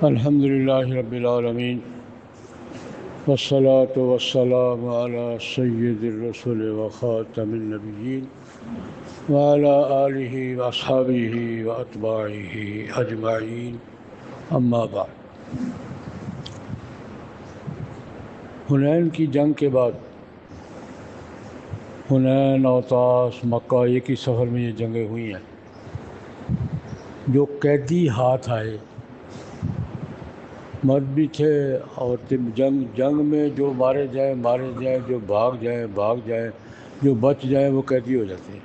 الحمد للہ رب العالمین والصلاة والسلام علی سید الرسل وخاتم النبیین وعلی آلہ واصحابہ واتباعہ اجمعین، اما بعد۔ حنین کی جنگ کے بعد حنین، اوطاس، مکہ، ایک ہی سفر میں یہ جنگیں ہوئی ہیں۔ جو قیدی ہاتھ آئے، مرد بھی تھے، عورتیں بھی۔ جنگ میں جو مارے جائیں، جو بھاگ جائیں، جو بچ جائیں وہ قیدی ہو جاتے ہیں۔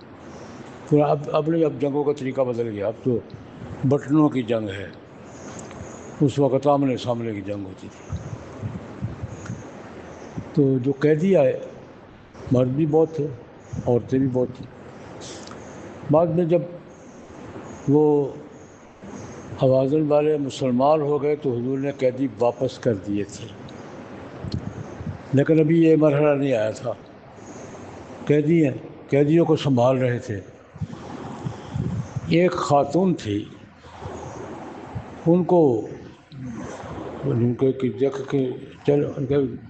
پھر اب جنگوں کا طریقہ بدل گیا، اب تو بٹنوں کی جنگ ہے، اس وقت آمنے سامنے کی جنگ ہوتی تھی۔ تو جو قیدی آئے، مرد بھی بہت تھے، عورتیں بھی بہت تھیں۔ بعد میں جب وہ حوازن والے مسلمان ہو گئے تو حضور نے قیدی واپس کر دیے تھے، لیکن ابھی یہ مرحلہ نہیں آیا تھا۔ قیدی ہیں، قیدیوں کو سنبھال رہے تھے۔ ایک خاتون تھی، ان کو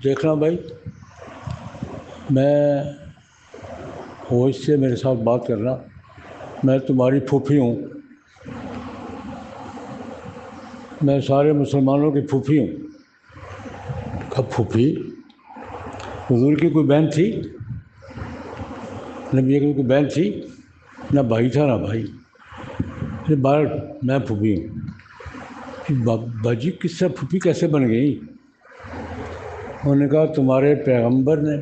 دیکھنا بھائی، میں ہوش سے میرے ساتھ بات کرنا، میں تمہاری پھوپھی ہوں، میں سارے مسلمانوں کی پھوپھی ہوں۔ کب پھوپھی؟ حضور کی کوئی بہن تھی؟ نبی کی کوئی بہن تھی؟ نہ بھائی تھا نہ بھائی، بار میں پھوپھی ہوں۔ باجی کس سے پھوپھی کیسے بن گئی؟ انہوں نے کہا تمہارے پیغمبر نے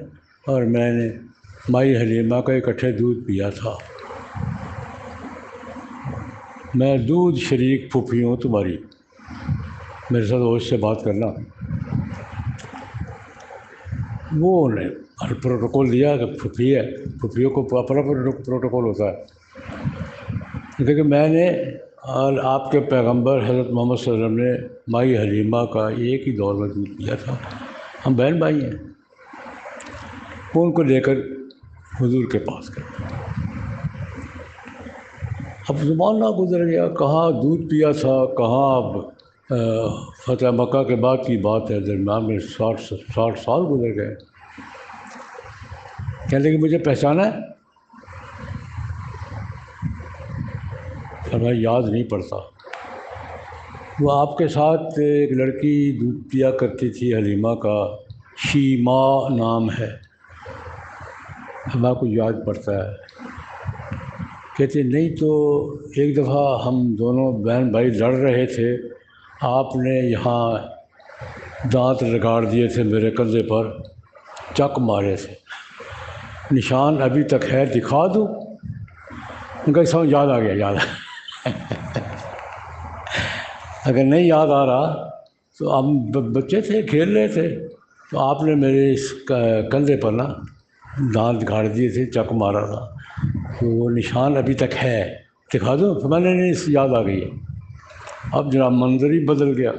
اور میں نے مائی حلیمہ کا اکٹھے دودھ پیا تھا، میں دودھ شریک پھوپھی ہوں تمہاری، میرے ساتھ ہوش سے بات کرنا۔ وہ نے پروٹوکول دیا کہ پھوپھی ہے، پھوپھیوں کو اپنا پروٹوکول ہوتا ہے، کیونکہ میں نے اور آپ کے پیغمبر حضرت محمد صلی اللہ علیہ وسلم نے مائی حلیمہ کا ایک ہی دور میں دودھ پیا تھا، ہم بہن بھائی ہیں۔ وہ ان کو لے کر حضور کے پاس گئے۔ اب زمانہ گزر گیا، کہاں دودھ پیا تھا، کہاں اب فتح مکہ کے بعد کی بات ہے، درمیان میں 60 سال گزر گئے۔ کہتے کہ مجھے پہچانا ہے؟ فرمایا یاد نہیں پڑتا۔ وہ آپ کے ساتھ ایک لڑکی دودھ پیا کرتی تھی، حلیمہ کا شیما نام ہے، ہمارا کو یاد پڑتا ہے؟ کہتے نہیں تو ایک دفعہ ہم دونوں بہن بھائی لڑ رہے تھے، آپ نے یہاں دانت رگاڑ دیے تھے میرے کندھے پر، چک مارے تھے، نشان ابھی تک ہے، دکھا دوں؟ ان کا سمجھ یاد آ گیا، یاد اگر نہیں یاد آ رہا تو ہم بچے تھے، کھیل رہے تھے، تو آپ نے میرے اس کندھے پر نا دانت گاڑ دیے تھے، چک مارا تھا، تو وہ نشان ابھی تک ہے، دکھا دوں؟ تو میں نے نہیں، یاد آ گئی ہے۔ اب جناب منظر ہی بدل گیا،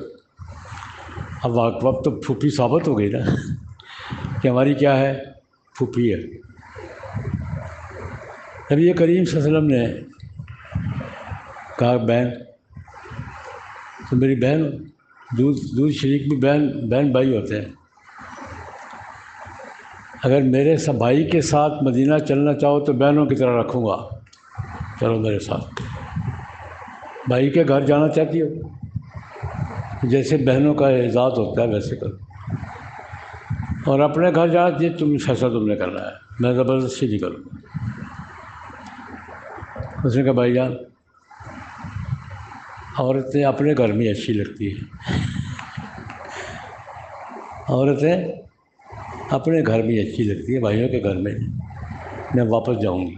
اب وقت تو پھوپھی ثابت ہو گئی نا کہ ہماری کیا ہے، پھوپھی ہے۔ نبی کریم صلی اللہ علیہ وسلم نے کہا بہن تو میری بہن، دودھ شریک بھی بہن بھائی ہوتے ہیں، اگر میرے بھائی کے ساتھ مدینہ چلنا چاہو تو بہنوں کی طرح رکھوں گا، چلو میرے ساتھ۔ بھائی کے گھر جانا چاہتی ہو، جیسے بہنوں کا اعزاز ہوتا ہے ویسے کرو، اور اپنے گھر جانا چاہیے، تم فیصلہ تم نے کرنا ہے، میں زبردستی نہیں کروں۔ اس نے کہا بھائی جان، عورتیں اپنے گھر میں اچھی لگتی ہیں، عورتیں اپنے گھر میں اچھی لگتی ہیں، بھائیوں کے گھر میں واپس جاؤں گی۔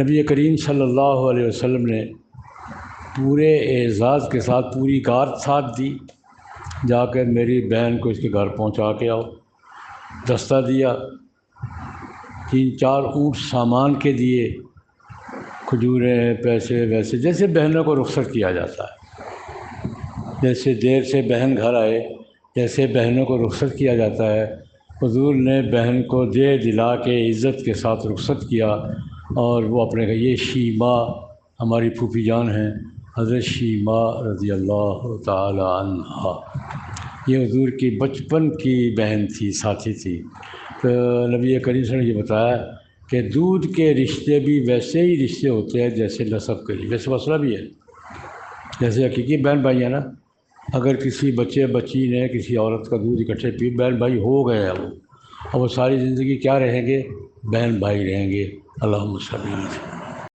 نبی کریم صلی اللہ علیہ وسلم نے پورے اعزاز کے ساتھ پوری کار ساتھ دی، جا کر میری بہن کو اس کے گھر پہنچا کے آؤ، دستہ دیا، 3-4 اونٹ سامان کے دیے، کھجوریں، پیسے، ویسے جیسے بہنوں کو رخصت کیا جاتا ہے، جیسے دیر سے بہن گھر آئے، جیسے بہنوں کو رخصت کیا جاتا ہے، حضور نے بہن کو دے دلا کے عزت کے ساتھ رخصت کیا، اور وہ اپنے یہ شیما ہماری پھوپھی جان ہیں، حضرت شیمہ رضی اللہ تعالی عنہا، یہ حضور کی بچپن کی بہن تھی، ساتھی تھی۔ تو نبی کریم صلی اللہ علیہ وسلم نے یہ بتایا کہ دودھ کے رشتے بھی ویسے ہی رشتے ہوتے ہیں جیسے نسب کے، ویسے مسئلہ بھی ہے، جیسے حقیقی بہن بھائی ہیں نا۔ اگر کسی بچے بچی نے کسی عورت کا دودھ اکٹھے پی، بہن بھائی ہو گئے ہیں وہ، اور وہ ساری زندگی کیا رہیں گے؟ بہن بھائی رہیں گے۔ اللہم صلی اللہ علیہ وسلم۔